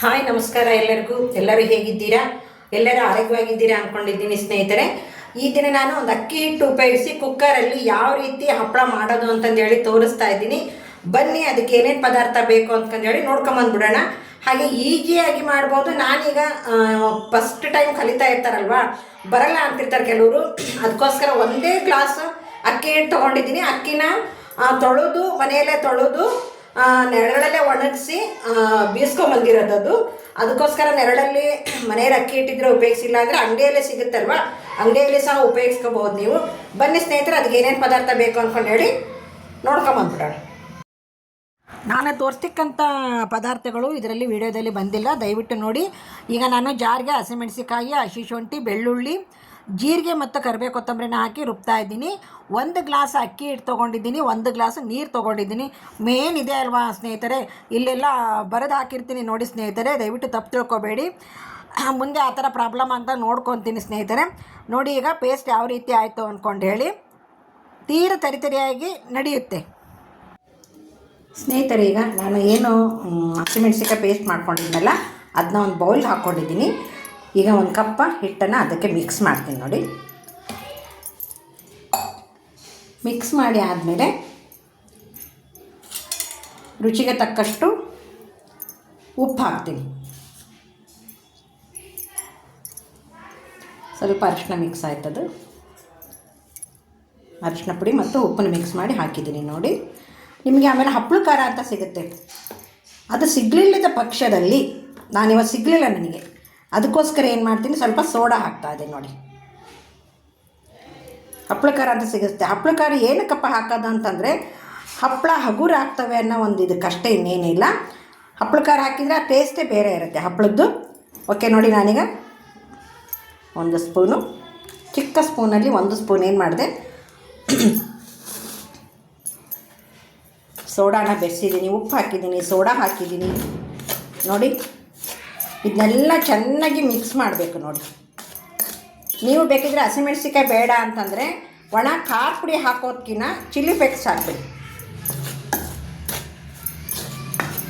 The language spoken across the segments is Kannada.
ಹಾಯ್ ನಮಸ್ಕಾರ ಎಲ್ಲರೂ ಹೇಗಿದ್ದೀರಾ? ಎಲ್ಲರೂ ಆರೋಗ್ಯವಾಗಿದ್ದೀರಾ ಅಂದ್ಕೊಂಡಿದ್ದೀನಿ ಸ್ನೇಹಿತರೆ. ಈ ದಿನ ನಾನು ಒಂದು ಅಕ್ಕಿ ಹಿಟ್ಟು ಉಪಯೋಗಿಸಿ ಕುಕ್ಕರಲ್ಲಿ ಯಾವ ರೀತಿ ಹಪ್ಪಳ ಮಾಡೋದು ಅಂತಂದೇಳಿ ತೋರಿಸ್ತಾ ಇದ್ದೀನಿ. ಬನ್ನಿ ಅದಕ್ಕೆ ಏನೇನು ಪದಾರ್ಥ ಬೇಕು ಅಂತಂದೇಳಿ ನೋಡ್ಕೊಂಬಂದ್ಬಿಡೋಣ. ಹಾಗೆ ಈಸಿಯಾಗಿ ಮಾಡ್ಬೋದು. ನಾನೀಗ ಫಸ್ಟ್ ಟೈಮ್ ಕಲಿತಾ ಇರ್ತಾರಲ್ವ, ಬರಲ್ಲ ಅಂತಿರ್ತಾರೆ ಕೆಲವರು. ಅದಕ್ಕೋಸ್ಕರ ಒಂದೇ ಗ್ಲಾಸ್ ಅಕ್ಕಿ ಹಿಟ್ಟು ತೊಗೊಂಡಿದ್ದೀನಿ. ಅಕ್ಕಿನ ತೊಳೆದು ಮನೆಯಲ್ಲೇ ತೊಳೆದು ನೆರಳಲ್ಲೇ ಒಣಗಿಸಿ ಬೀಸ್ಕೊಂಬಂದಿರೋದು. ಅದಕ್ಕೋಸ್ಕರ ನೆರಳಲ್ಲಿ ಮನೆಯಲ್ಲಿ ಅಕ್ಕಿ ಇಟ್ಟಿದ್ರೆ ಉಪಯೋಗಿಸಿಲ್ಲ ಅಂದರೆ ಅಂಗಡಿಯಲ್ಲೇ ಸಿಗುತ್ತಲ್ವ, ಅಂಗಡಿಯಲ್ಲಿ ಸಹ ಉಪಯೋಗಿಸ್ಕೋಬೋದು ನೀವು. ಬನ್ನಿ ಸ್ನೇಹಿತರೆ, ಅದಕ್ಕೆ ಏನೇನು ಪದಾರ್ಥ ಬೇಕು ಅಂದ್ಕೊಂಡು ಹೇಳಿ ನೋಡ್ಕೊಂಬಂದ್ಬಿಡೋಣ. ನಾನು ತೋರಿಸ್ತಕ್ಕಂಥ ಪದಾರ್ಥಗಳು ಇದರಲ್ಲಿ ವಿಡಿಯೋದಲ್ಲಿ ಬಂದಿಲ್ಲ, ದಯವಿಟ್ಟು ನೋಡಿ. ಈಗ ನಾನು ಜಾರ್ಗೆ ಹಸಿಮೆಣಸಿಕಾಯಿ, ಹಸಿ ಶುಂಠಿ, ಬೆಳ್ಳುಳ್ಳಿ, ಜೀರಿಗೆ ಮತ್ತು ಕರಿಬೇವು ಕೊತ್ತಂಬರಿನ ಹಾಕಿ ರುಬ್ತಾ ಇದ್ದೀನಿ. 1 ಗ್ಲಾಸ್ ಅಕ್ಕಿ ಹಿಟ್ಟು ತೊಗೊಂಡಿದ್ದೀನಿ, 1 ಗ್ಲಾಸ್ ನೀರು ತೊಗೊಂಡಿದ್ದೀನಿ. ಮೇನ್ ಇದೆ ಅಲ್ವಾ ಸ್ನೇಹಿತರೆ, ಇಲ್ಲೆಲ್ಲ ಬರೆದು ಹಾಕಿರ್ತೀನಿ ನೋಡಿ ಸ್ನೇಹಿತರೆ, ದಯವಿಟ್ಟು ತಪ್ಪು ತಿಳ್ಕೊಬೇಡಿ. ಮುಂದೆ ಆ ಥರ ಪ್ರಾಬ್ಲಮ್ ಅಂತ ನೋಡ್ಕೊತೀನಿ ಸ್ನೇಹಿತರೆ. ನೋಡಿ ಈಗ ಪೇಸ್ಟ್ ಯಾವ ರೀತಿ ಆಯಿತು ಅಂದ್ಕೊಂಡು ಹೇಳಿ. ತೀರ ತರಿತರಿಯಾಗಿ ನಡೆಯುತ್ತೆ ಸ್ನೇಹಿತರೆ. ಈಗ ನಾನು ಏನು ಹಸಿಮೆಣಸಿಕಾಯಿ ಪೇಸ್ಟ್ ಮಾಡ್ಕೊಂಡಿದ್ದೀನಲ್ಲ, ಅದನ್ನ ಒಂದು ಬೌಲ್ ಹಾಕ್ಕೊಂಡಿದ್ದೀನಿ. ಈಗ 1 ಕಪ್ ಹಿಟ್ಟನ್ನು ಅದಕ್ಕೆ ಮಿಕ್ಸ್ ಮಾಡ್ತೀನಿ ನೋಡಿ. ಮಿಕ್ಸ್ ಮಾಡಿ ಆದಮೇಲೆ ರುಚಿಗೆ ತಕ್ಕಷ್ಟು ಉಪ್ಪು ಹಾಕ್ತೀನಿ. ಸ್ವಲ್ಪ ಅರಿಶಿನ ಮಿಕ್ಸ್ ಆಯ್ತದು. ಅರಿಶಿನ ಪುಡಿ ಮತ್ತು ಉಪ್ಪನ್ನು ಮಿಕ್ಸ್ ಮಾಡಿ ಹಾಕಿದ್ದೀನಿ ನೋಡಿ. ನಿಮಗೆ ಆಮೇಲೆ ಹಪ್ಪಳ ಖಾರ ಅಂತ ಸಿಗುತ್ತೆ, ಅದು ಸಿಗಲಿಲ್ಲದ ಪಕ್ಷದಲ್ಲಿ, ನಾನಿವತ್ತು ಸಿಗಲಿಲ್ಲ ನನಗೆ, ಅದಕ್ಕೋಸ್ಕರ ಏನು ಮಾಡ್ತೀನಿ, ಸ್ವಲ್ಪ ಸೋಡಾ ಹಾಕ್ತಾ ಇದ್ದೀನಿ ನೋಡಿ. ಹಪ್ಪಳ ಖಾರ ಅಂತ ಸಿಗುತ್ತೆ. ಹಪ್ಪಳ ಖಾರ ಏನಕ್ಕಪ್ಪ ಹಾಕೋದು ಅಂತಂದರೆ, ಹಪ್ಪಳ ಹಗುರ ಆಗ್ತವೆ ಅನ್ನೋ ಒಂದು ಇದಕ್ಕಷ್ಟೇ, ಇನ್ನೇನಿಲ್ಲ. ಹಪ್ಪಳ ಖಾರ ಹಾಕಿದರೆ ಆ ಟೇಸ್ಟೇ ಬೇರೆ ಇರುತ್ತೆ ಹಪ್ಪಳದ್ದು. ಓಕೆ ನೋಡಿ, ನಾನೀಗ 1 ಸ್ಪೂನು, ಚಿಕ್ಕ ಸ್ಪೂನಲ್ಲಿ 1 ಸ್ಪೂನ್ ಏನು ಮಾಡಿದೆ, ಸೋಡಾನ ಬೆರೆಸಿದ್ದೀನಿ, ಉಪ್ಪು ಹಾಕಿದ್ದೀನಿ, ಸೋಡಾ ಹಾಕಿದ್ದೀನಿ ನೋಡಿ. ಇದನ್ನೆಲ್ಲ ಚೆನ್ನಾಗಿ ಮಿಕ್ಸ್ ಮಾಡಬೇಕು ನೋಡಿ. ನೀವು ಬೇಕಿದ್ರೆ ಹಸಿಮೆಣಸಿಕಾಯಿ ಬೇಡ ಅಂತಂದರೆ ಒಣ ಖಾರ ಪುಡಿ ಹಾಕೋದಕ್ಕಿಂತ ಚಿಲ್ಲಿ ಫ್ಲೇಕ್ಸ್ ಹಾಕ್ಬಿಡಿ.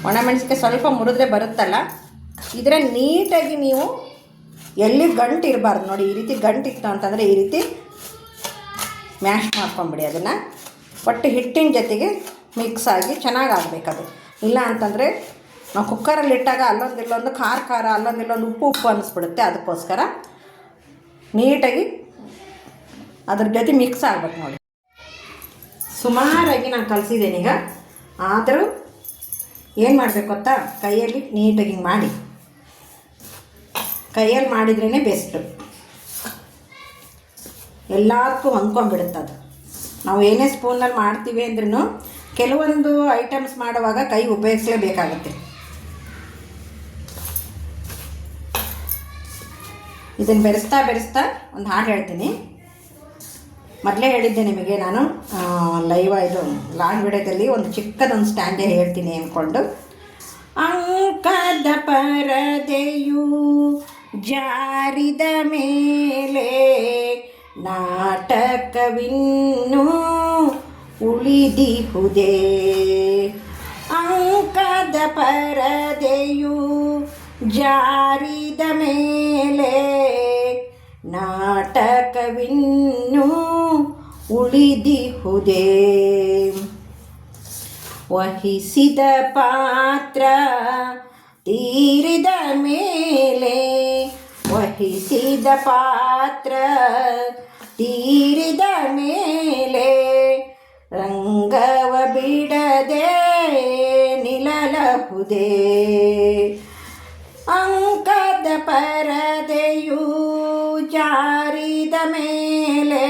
ಒಣ ಮೆಣಸಿಕಾಯಿ ಸ್ವಲ್ಪ ಮುರಿದ್ರೆ ಬರುತ್ತಲ್ಲ, ಇದರ ನೀಟಾಗಿ ನೀವು ಎಲ್ಲಿ ಗಂಟು ಇರಬಾರ್ದು ನೋಡಿ. ಈ ರೀತಿ ಗಂಟಿತ್ತು ಅಂತಂದರೆ ಈ ರೀತಿ ಮ್ಯಾಶ್ ಮಾಡ್ಕೊಂಬಿಡಿ ಅದನ್ನು. ಒಟ್ಟು ಹಿಟ್ಟಿನ ಜೊತೆಗೆ ಮಿಕ್ಸ್ ಆಗಿ ಚೆನ್ನಾಗಿ ಆಗಬೇಕದು. ಇಲ್ಲ ಅಂತಂದರೆ ನಾವು ಕುಕ್ಕರಲ್ಲಿ ಇಟ್ಟಾಗ ಅಲ್ಲೊಂದು ಖಾರ ಅಲ್ಲೊಂದು ಉಪ್ಪು ಅನ್ನಿಸ್ಬಿಡುತ್ತೆ. ಅದಕ್ಕೋಸ್ಕರ ನೀಟಾಗಿ ಅದ್ರ ಜೊತೆ ಮಿಕ್ಸ್ ಆಗ್ಬೇಕು ನೋಡಿ. ಸುಮಾರಾಗಿ ನಾನು ಕಲಿಸಿದ್ದೇನೆ ಈಗ. ಆದರೂ ಏನು ಮಾಡಬೇಕು ಗೊತ್ತಾ, ಕೈಯಲ್ಲಿ ನೀಟಾಗಿ ಹಿಂಗೆ ಮಾಡಿ, ಕೈಯಲ್ಲಿ ಮಾಡಿದ್ರೇ ಬೆಸ್ಟು. ಎಲ್ಲದಕ್ಕೂ ಹೊಂದ್ಕೊಂಡ್ಬಿಡುತ್ತೆ ಅದು. ನಾವು ಏನೇ ಸ್ಪೂನಲ್ಲಿ ಮಾಡ್ತೀವಿ ಅಂದ್ರೂ ಕೆಲವೊಂದು ಐಟಮ್ಸ್ ಮಾಡುವಾಗ ಕೈ ಉಪಯೋಗಿಸಲೇಬೇಕಾಗುತ್ತೆ. ಇದನ್ನು ಬೆರೆಸ್ತಾ ಒಂದು ಹಾಡು ಹೇಳ್ತೀನಿ. ಮೊದಲೇ ಹೇಳಿದ್ದೆ ನಿಮಗೆ ನಾನು ಇದು ಲಾಂಗ್ ವಿಡಿಯೋದಲ್ಲಿ ಒಂದು ಚಿಕ್ಕದೊಂದು ಸ್ಟ್ಯಾಂಡೇ ಹೇಳ್ತೀನಿ ಅಂದ್ಕೊಂಡು. ಅಂಕದ ಪರದೆಯು ಜಾರಿದ ಮೇಲೆ ನಾಟಕವಿನ್ನೂ ಉಳಿದಿಹುದೇ. ಅಂಕದ ಪರದೆಯು ಜಾರಿದ ಮೇಲೆ ನಾಟಕವಿನ್ನೂ ಉಳಿದಿಹುದೇ. ವಹಿಸಿದ ಪಾತ್ರ ತೀರಿದ ಮೇಲೆ, ವಹಿಸಿದ ಪಾತ್ರ ತೀರಿದ ಮೇಲೆ ರಂಗವ ಬಿಡದೆ ನಿಲ್ಲಲಹುದೇ. ಅಂಕದ ಪರದೆಯು ಜಾರಿದ ಮೇಲೆ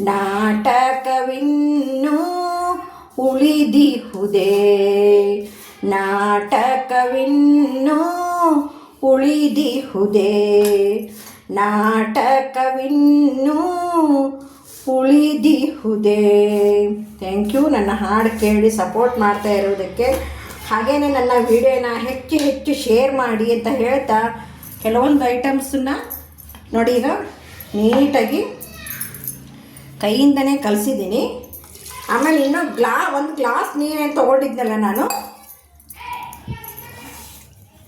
ನಾಟಕವಿನ್ನೂ ಉಳಿದಿಹುದೇ. ನಾಟಕವಿನ್ನೂ ಉಳಿದಿಹುದೇ. ನಾಟಕವಿನ್ನೂ ಉಳಿದಿಹುದೇ. ಥ್ಯಾಂಕ್ ಯು ನನ್ನ ಹಾಡು ಕೇಳಿ ಸಪೋರ್ಟ್ ಮಾಡ್ತಾ ಇರೋದಕ್ಕೆ. ಹಾಗೆಯೇ ನನ್ನ ವಿಡಿಯೋನ ಹೆಚ್ಚು ಶೇರ್ ಮಾಡಿ ಅಂತ ಹೇಳ್ತಾ, ಕೆಲವೊಂದು ಐಟಮ್ಸನ್ನ ನೋಡಿ ಈಗ ನೀಟಾಗಿ ಕೈಯಿಂದನೇ ಕಲಿಸಿದ್ದೀನಿ. ಆಮೇಲೆ ಇನ್ನೂ ಒಂದು ಗ್ಲಾಸ್ ನೀರೇನು ತೊಗೊಂಡಿದ್ನಲ್ಲ ನಾನು,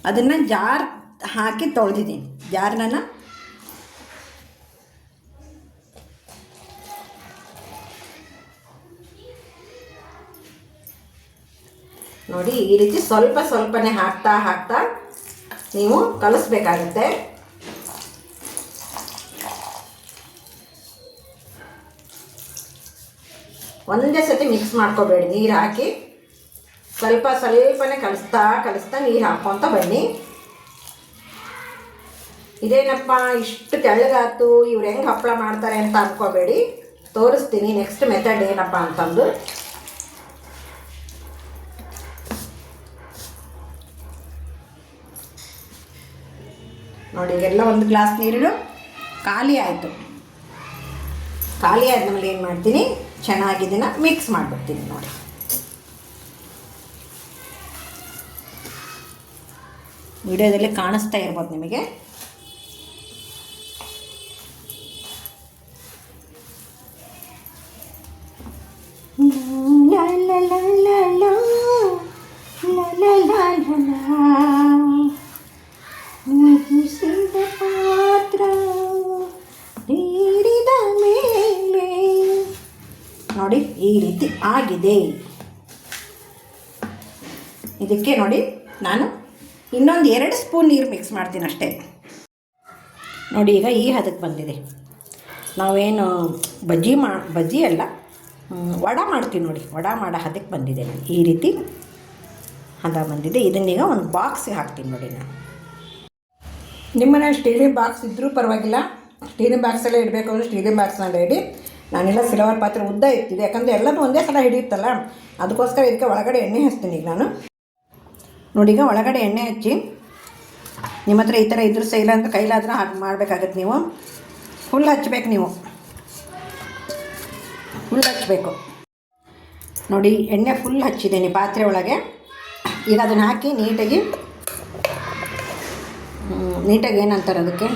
ಅದನ್ನು ಜಾರ್ ಹಾಕಿ ತೊಳೆದಿದ್ದೀನಿ. ಜಾರ್ನ ನೋಡಿ ಈ ರೀತಿ ಸ್ವಲ್ಪ ಸ್ವಲ್ಪನೇ ಹಾಕ್ತಾ ನೀವು ಕಲಿಸ್ಬೇಕಾಗತ್ತೆ. ಒಂದೇ ಸತಿ ಮಿಕ್ಸ್ ಮಾಡ್ಕೋಬೇಡಿ. ನೀರು ಹಾಕಿ ಸ್ವಲ್ಪನೇ ಕಲಿಸ್ತಾ ನೀರು ಹಾಕ್ಕೊತ ಬನ್ನಿ. ಇದೇನಪ್ಪ ಇಷ್ಟು ತೆಳ್ಳಗಾತು, ಇವ್ರು ಹೆಂಗೆ ಹಪ್ಪಳ ಮಾಡ್ತಾರೆ ಅಂತ ಅಂದ್ಕೋಬೇಡಿ. ತೋರಿಸ್ತೀನಿ ನೆಕ್ಸ್ಟ್ ಮೆಥಡ್ ಏನಪ್ಪ ಅಂತಂದು. ನೋಡಿ ಈಗೆಲ್ಲ ಒಂದು ಗ್ಲಾಸ್ ನೀರು ಖಾಲಿ ಆಯಿತು. ಖಾಲಿ ಆದ್ಮೇಲೆ ಏನು ಮಾಡ್ತೀನಿ, ಚೆನ್ನಾಗಿ ಇದನ್ನು ಮಿಕ್ಸ್ ಮಾಡಿಬಿಡ್ತೀನಿ. ನೋಡಿ ವಿಡಿಯೋದಲ್ಲಿ ಕಾಣಿಸ್ತಾ ಇರ್ಬೋದು ನಿಮಗೆ. ಪಾತ್ರ ನೀಡಿದ ಮೇಲೆ ನೋಡಿ ಈ ರೀತಿ ಆಗಿದೆ. ಇದಕ್ಕೆ ನೋಡಿ ನಾನು ಇನ್ನೊಂದು 2 ಸ್ಪೂನ್ ನೀರು ಮಿಕ್ಸ್ ಮಾಡ್ತೀನಿ ಅಷ್ಟೇ. ನೋಡಿ ಈಗ ಈ ಹದಕ್ಕೆ ಬಂದಿದೆ. ನಾವೇನು ಬಜ್ಜಿ ಅಲ್ಲ, ವಡ ಮಾಡ್ತೀವಿ ನೋಡಿ, ವಡ ಮಾಡೋ ಹದಕ್ಕೆ ಬಂದಿದೆ. ಈ ರೀತಿ ಹದ ಬಂದಿದೆ. ಇದನ್ನೀಗ ಒಂದು ಬಾಕ್ಸಿಗೆ ಹಾಕ್ತೀನಿ ನೋಡಿ. ನಾನು ನಿಮ್ಮನೇಲಿ ಸ್ಟೀಲಿನ ಬಾಕ್ಸ್ ಇದ್ದರೂ ಪರವಾಗಿಲ್ಲ, ಸ್ಟೀಲಿನ ಬಾಕ್ಸಲ್ಲೇ ಇಡಬೇಕು ಅಂದರೆ ಸ್ಟೀಲಿನ ಬಾಕ್ಸ್ನಲ್ಲೇ ಇಡಿ. ನಾನೆಲ್ಲ ಸಿಲ್ವರ್ ಪಾತ್ರೆ ಉದ್ದ ಇರ್ತಿದೆ, ಯಾಕಂದರೆ ಎಲ್ಲನೂ ಒಂದೇ ಸಲ ಹಿಡಿಯುತ್ತಲ್ಲ, ಅದಕ್ಕೋಸ್ಕರ ಇದಕ್ಕೆ ಒಳಗಡೆ ಎಣ್ಣೆ ಹಚ್ತೀನಿ ಈಗ ನಾನು. ನೋಡಿ ಈಗ ಒಳಗಡೆ ಎಣ್ಣೆ ಹಚ್ಚಿ, ನಿಮ್ಮ ಹತ್ರ ಈ ಥರ ಇದ್ರೂ ಸಹ, ಇಲ್ಲ ಅಂದರೆ ಕೈಲಾದ್ರೆ ಹಾಕಿ ಮಾಡಬೇಕಾಗತ್ತೆ. ನೀವು ಫುಲ್ ಹಚ್ಚಬೇಕು, ನೀವು ಫುಲ್ ಹಚ್ಚಬೇಕು. ನೋಡಿ ಎಣ್ಣೆ ಫುಲ್ ಹಚ್ಚಿದ್ದೀನಿ ಪಾತ್ರೆ ಒಳಗೆ. ಈಗ ಅದನ್ನು ಹಾಕಿ ನೀಟಾಗಿ ಏನಂತಾರೆ ಅದಕ್ಕೆ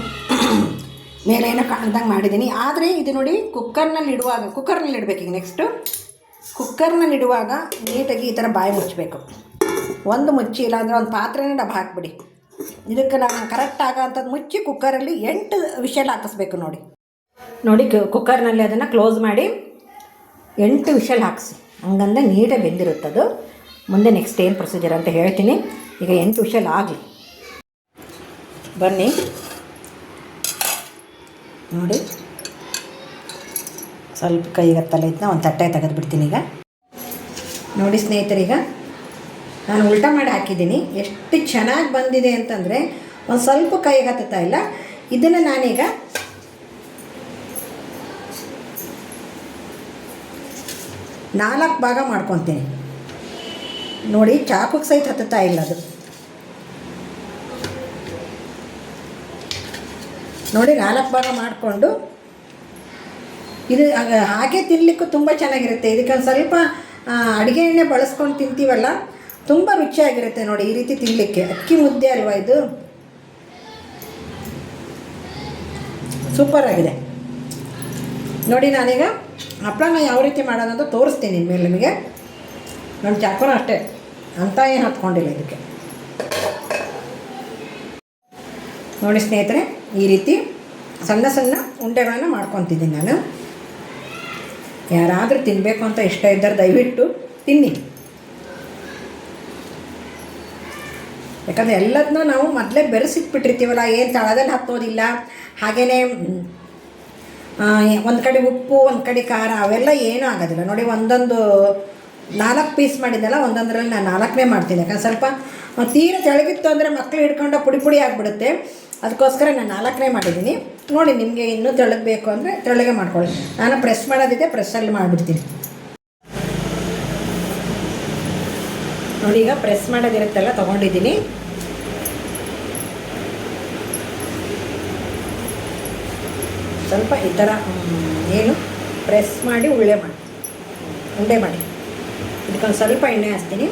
ಮೇಲೇನೋ ಕಾಣ್ದಂಗೆ ಮಾಡಿದ್ದೀನಿ. ಆದರೆ ಇದು ನೋಡಿ ಕುಕ್ಕರ್ನಲ್ಲಿ ಇಡಬೇಕು. ಈಗ ನೆಕ್ಸ್ಟು ಕುಕ್ಕರ್ನಲ್ಲಿ ಇಡುವಾಗ ನೀಟಾಗಿ ಈ ಥರ ಬಾಯಿ ಮುಚ್ಚಬೇಕು. ಒಂದು ಮುಚ್ಚಿ, ಇಲ್ಲಾಂದರೆ ಒಂದು ಪಾತ್ರೆನೇ ಡಬ್ಬ ಹಾಕಿಬಿಡಿ. ಇದಕ್ಕೆ ನಾನು ಕರೆಕ್ಟ್ ಆಗೋಂಥದ್ದು ಮುಚ್ಚಿ ಕುಕ್ಕರಲ್ಲಿ 8 ವಿಷಲ್ ಹಾಕಿಸ್ಬೇಕು. ನೋಡಿ ಕುಕ್ಕರ್ನಲ್ಲಿ ಅದನ್ನು ಕ್ಲೋಸ್ ಮಾಡಿ 8 ವಿಷಲ್ ಹಾಕಿಸಿ. ಹಂಗಂದ್ರೆ ನೀಟಾಗಿ ಬೆಂದಿರುತ್ತದು. ಮುಂದೆ ನೆಕ್ಸ್ಟ್ ಏನು ಪ್ರೊಸೀಜರ್ ಅಂತ ಹೇಳ್ತೀನಿ. ಈಗ 8 ವಿಷಲ್ ಆಗಲಿ, ಬನ್ನಿ ನೋಡಿ. ಸ್ವಲ್ಪ ಕೈಗೆ ತಲೆ ಇದ್ನ ಒಂದು ತಟ್ಟೆ ತೆಗೆದುಬಿಡ್ತೀನಿ. ಈಗ ನೋಡಿ ಸ್ನೇಹಿತರೆ, ಈಗ ನಾನು ಉಲ್ಟಾ ಮಾಡಿ ಹಾಕಿದ್ದೀನಿ. ಎಷ್ಟು ಚೆನ್ನಾಗಿ ಬಂದಿದೆ ಅಂತಂದರೆ ಒಂದು ಸ್ವಲ್ಪ ಕೈಗೆ ಹತ್ತುತ್ತಾ ಇಲ್ಲ. ಇದನ್ನು ನಾನೀಗ ನಾಲ್ಕು ಭಾಗ ಮಾಡ್ಕೊತೀನಿ. ನೋಡಿ ಚಾಕುಗೆ ಸಹಿತ ಹತ್ತುತ್ತಾ ಇಲ್ಲ ಅದು. ನೋಡಿ 4 ಭಾಗ ಮಾಡಿಕೊಂಡು, ಇದು ಹಾಗೆ ತಿನ್ನಲಿಕ್ಕೂ ತುಂಬ ಚೆನ್ನಾಗಿರುತ್ತೆ. ಇದಕ್ಕೆ ಒಂದು ಸ್ವಲ್ಪ ಅಡುಗೆ ಎಣ್ಣೆ ಬಳಸ್ಕೊಂಡು ತಿಂತೀವಲ್ಲ, ತುಂಬ ರುಚಿಯಾಗಿರುತ್ತೆ ನೋಡಿ ಈ ರೀತಿ ತಿನ್ನಲಿಕ್ಕೆ. ಅಕ್ಕಿ ಮುದ್ದೆ ಅಲ್ವಾ ಇದು, ಸೂಪರ್ ಆಗಿದೆ. ನೋಡಿ ನಾನೀಗ ಹಪ್ಪಳನ ಯಾವ ರೀತಿ ಮಾಡೋದು ಅಂತ ತೋರಿಸ್ತೀನಿ ಇನ್ಮೇಲೆ ನಿಮಗೆ. ನನ್ನ ಚಾಕುನ ಅಷ್ಟೇ, ಅಂತ ಏನು ಹತ್ಕೊಂಡಿಲ್ಲ ಇದಕ್ಕೆ. ನೋಡಿ ಸ್ನೇಹಿತರೆ, ಈ ರೀತಿ ಸಣ್ಣ ಸಣ್ಣ ಉಂಡೆಗಳನ್ನು ಮಾಡ್ಕೊತಿದ್ದೀನಿ ನಾನು. ಯಾರಾದರೂ ತಿನ್ನಬೇಕು ಅಂತ ಇಷ್ಟ ಇದ್ದರೆ ದಯವಿಟ್ಟು ತಿನ್ನಿ. ಯಾಕಂದರೆ ಎಲ್ಲದನ್ನೂ ನಾವು ಮೊದಲೇ ಬೆರೆಸಿಟ್ಬಿಟ್ಟಿರ್ತೀವಲ್ಲ, ಏನು ತಳದಲ್ಲಿ ಹತ್ತೋದಿಲ್ಲ. ಹಾಗೆಯೇ ಒಂದು ಕಡೆ ಉಪ್ಪು, ಒಂದು ಕಡೆ ಖಾರ, ಅವೆಲ್ಲ ಏನೂ ಆಗೋದಿಲ್ಲ. ನೋಡಿ ಒಂದೊಂದು 4 ಪೀಸ್ ಮಾಡಿದ್ದೆಲ್ಲ ಒಂದೊಂದರಲ್ಲಿ ನಾನು 4ನೇ ಮಾಡ್ತೀನಿ. ಯಾಕಂದ್ರೆ ಸ್ವಲ್ಪ ತೀರ ತೆಳಗಿತ್ತು ಅಂದರೆ ಮಕ್ಕಳು ಹಿಡ್ಕೊಂಡು ಪುಡಿ ಆಗಿಬಿಡುತ್ತೆ. ಅದಕ್ಕೋಸ್ಕರ ನಾನು 4ನೇ ಮಾಡಿದ್ದೀನಿ. ನೋಡಿ ನಿಮಗೆ ಇನ್ನೂ ತೆಳಗಬೇಕು ಅಂದರೆ ತೆಳ್ಳಗೆ ಮಾಡ್ಕೊಳ್ಳಿ. ನಾನು ಪ್ರೆಸ್ ಮಾಡೋದಿದೆ, ಪ್ರೆಸ್ಸಲ್ಲಿ ಮಾಡಿಬಿಡ್ತೀನಿ. ನೋಡಿ ಈಗ ಪ್ರೆಸ್ ಮಾಡೋದಿರುತ್ತೆಲ್ಲ ತೊಗೊಂಡಿದ್ದೀನಿ. ಸ್ವಲ್ಪ ಈ ಥರ ಏನು ಪ್ರೆಸ್ ಮಾಡಿ ಉಂಡೆ ಮಾಡಿ ಇದಕ್ಕೊಂದು ಸ್ವಲ್ಪ ಎಣ್ಣೆ ಹಾಕ್ತೀನಿ.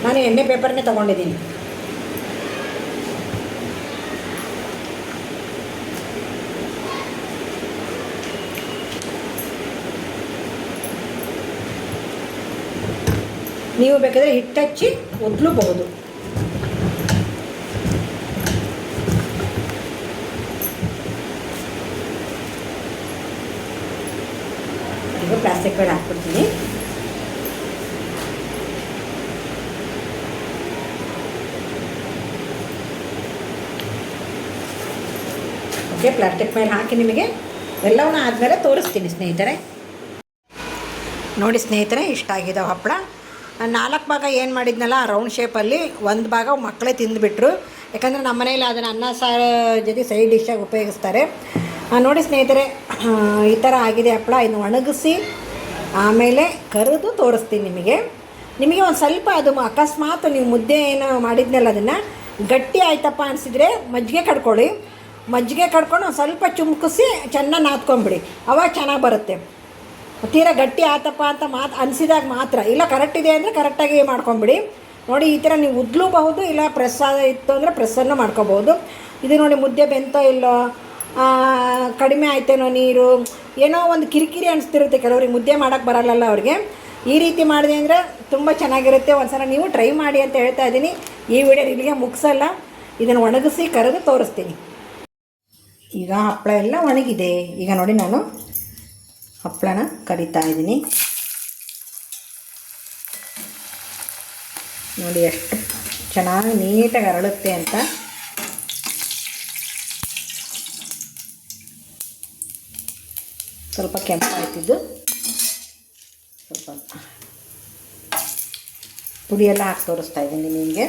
ನಾನು ಎಣ್ಣೆ ಪೇಪರ್ನೇ ತೊಗೊಂಡಿದ್ದೀನಿ. ನೀವು ಬೇಕಾದರೆ ಹಿಟ್ಟು ಹಚ್ಚಿ ಒದ್ಲೂಬಹುದು. ಕರಿಬೇಳೆ ಹಾಕ್ಬಿಡ್ತೀನಿ. ಓಕೆ, ಪ್ಲಾಸ್ಟಿಕ್ ಮೇಲೆ ಹಾಕಿ ನಿಮಗೆ ಎಲ್ಲವನ್ನ ಆದಮೇಲೆ ತೋರಿಸ್ತೀನಿ ಸ್ನೇಹಿತರೆ. ನೋಡಿ ಸ್ನೇಹಿತರೆ, ಇಷ್ಟ ಆಗಿದ್ದಾವೆ ಹಪ್ಪಳ. 4 ಭಾಗ ಏನು ಮಾಡಿದ್ನಲ್ಲ ರೌಂಡ್ ಶೇಪಲ್ಲಿ, ಒಂದು ಭಾಗ ಮಕ್ಕಳೇ ತಿಂದುಬಿಟ್ರು. ಯಾಕಂದರೆ ನಮ್ಮ ಮನೇಲಿ ಅದನ್ನು ಅನ್ನ ಸಾರು ಜೊತೆ ಸೈಡ್ ಡಿಶ್ಶಾಗಿ ಉಪಯೋಗಿಸ್ತಾರೆ. ನೋಡಿ ಸ್ನೇಹಿತರೆ, ಈ ಥರ ಆಗಿದೆ ಹಪ್ಪಳ. ಇನ್ನು ಒಣಗಿಸಿ ಆಮೇಲೆ ಕರಿದು ತೋರಿಸ್ತೀನಿ ನಿಮಗೆ ಒಂದು ಸ್ವಲ್ಪ ಅದು ಅಕಸ್ಮಾತ್ ನೀವು ಮುದ್ದೆ ಏನು ಮಾಡಿದ್ನಲ್ಲ ಅದನ್ನು ಗಟ್ಟಿ ಆಯ್ತಪ್ಪ ಅನಿಸಿದರೆ ಮಜ್ಜಿಗೆ ಕಡ್ಕೊಳ್ಳಿ. ಮಜ್ಜಿಗೆ ಕಡ್ಕೊಂಡು ಒಂದು ಸ್ವಲ್ಪ ಚುಮ್ಕಿಸಿ ಚೆನ್ನಾಗಿ ನಾದ್ಕೊಂಬಿಡಿ, ಅವಾಗ ಚೆನ್ನಾಗಿ ಬರುತ್ತೆ. ತೀರಾ ಗಟ್ಟಿ ಆತಪ್ಪ ಅಂತ ಅನಿಸಿದಾಗ ಮಾತ್ರ, ಇಲ್ಲ ಕರೆಕ್ಟ್ ಇದೆ ಅಂದರೆ ಕರೆಕ್ಟಾಗಿ ಮಾಡ್ಕೊಂಬಿಡಿ. ನೋಡಿ ಈ ಥರ ನೀವು ಉದ್ಲೂಬಹುದು, ಇಲ್ಲ ಪ್ರೆಸ್ ಇತ್ತು ಅಂದರೆ ಪ್ರೆಸ್ಸನ್ನು ಮಾಡ್ಕೋಬೋದು. ಇದು ನೋಡಿ ಮುದ್ದೆ ಬೆಂತೋ ಇಲ್ಲೋ, ಕಡಿಮೆ ಆಯ್ತೇನೋ ನೀರು, ಏನೋ ಒಂದು ಕಿರಿಕಿರಿ ಅನಿಸ್ತಿರುತ್ತೆ ಕೆಲವ್ರಿಗೆ, ಮುದ್ದೆ ಮಾಡೋಕ್ಕೆ ಬರಲ್ಲಲ್ಲ ಅವ್ರಿಗೆ. ಈ ರೀತಿ ಮಾಡಿದೆ ಅಂದರೆ ತುಂಬ ಚೆನ್ನಾಗಿರುತ್ತೆ. ಒಂದು ಸಲ ನೀವು ಟ್ರೈ ಮಾಡಿ ಅಂತ ಹೇಳ್ತಾ ಇದ್ದೀನಿ. ಈ ವಿಡಿಯೋ ಇಲ್ಲಿಗೆ ಮುಗಿಸಲ್ಲ, ಇದನ್ನು ಒಣಗಿಸಿ ಕರೆದು ತೋರಿಸ್ತೀನಿ. ಈಗ ಹಪ್ಪಳ ಎಲ್ಲ ಒಣಗಿದೆ. ಈಗ ನೋಡಿ ನಾನು ಹಪ್ಪಳನ ಕರಿತಾ ಇದ್ದೀನಿ. ನೋಡಿ ಎಷ್ಟು ಚೆನ್ನಾಗಿ ನೀಟಾಗಿ ಅರಳುತ್ತೆ ಅಂತ. ಸ್ವಲ್ಪ ಕೆಂಪಾಯ್ತಿದ್ದು, ಸ್ವಲ್ಪ ಪುಡಿಯೆಲ್ಲ ಹಾಕಿ ತೋರಿಸ್ತಾ ಇದ್ದೀನಿ ನಿಮಗೆ.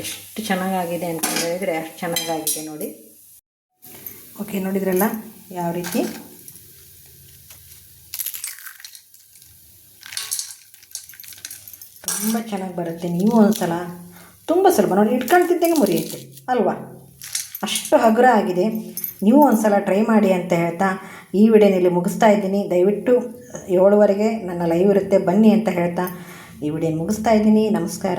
ಎಷ್ಟು ಚೆನ್ನಾಗಾಗಿದೆ ಅಂತ ಹೇಳಿದರೆ ಅಷ್ಟು ಚೆನ್ನಾಗಾಗಿದೆ ನೋಡಿ. ಓಕೆ, ನೋಡಿದ್ರಲ್ಲ ಯಾವ ರೀತಿ. ತುಂಬ ಚೆನ್ನಾಗಿ ಬರುತ್ತೆ. ನೀವು ಒಂದು ಸಲ ತುಂಬ ಸ್ವಲ್ಪ ನೋಡಿ ಇಟ್ಕೊಳ್ತಿದ್ದಂಗೆ ಮುರಿಯುತ್ತೆ ಅಲ್ವಾ, ಅಷ್ಟು ಹಗುರ ಆಗಿದೆ. ನೀವು ಒಂದು ಸಲ ಟ್ರೈ ಮಾಡಿ ಅಂತ ಹೇಳ್ತಾ ಈ ವಿಡಿಯೋನಲ್ಲಿ ಮುಗಿಸ್ತಾ ಇದ್ದೀನಿ. ದಯವಿಟ್ಟು 7:15 ನನ್ನ ಲೈವ್ ಇರುತ್ತೆ, ಬನ್ನಿ ಅಂತ ಹೇಳ್ತಾ ಈ ವಿಡಿಯೋ ಮುಗಿಸ್ತಾ ಇದ್ದೀನಿ. ನಮಸ್ಕಾರ.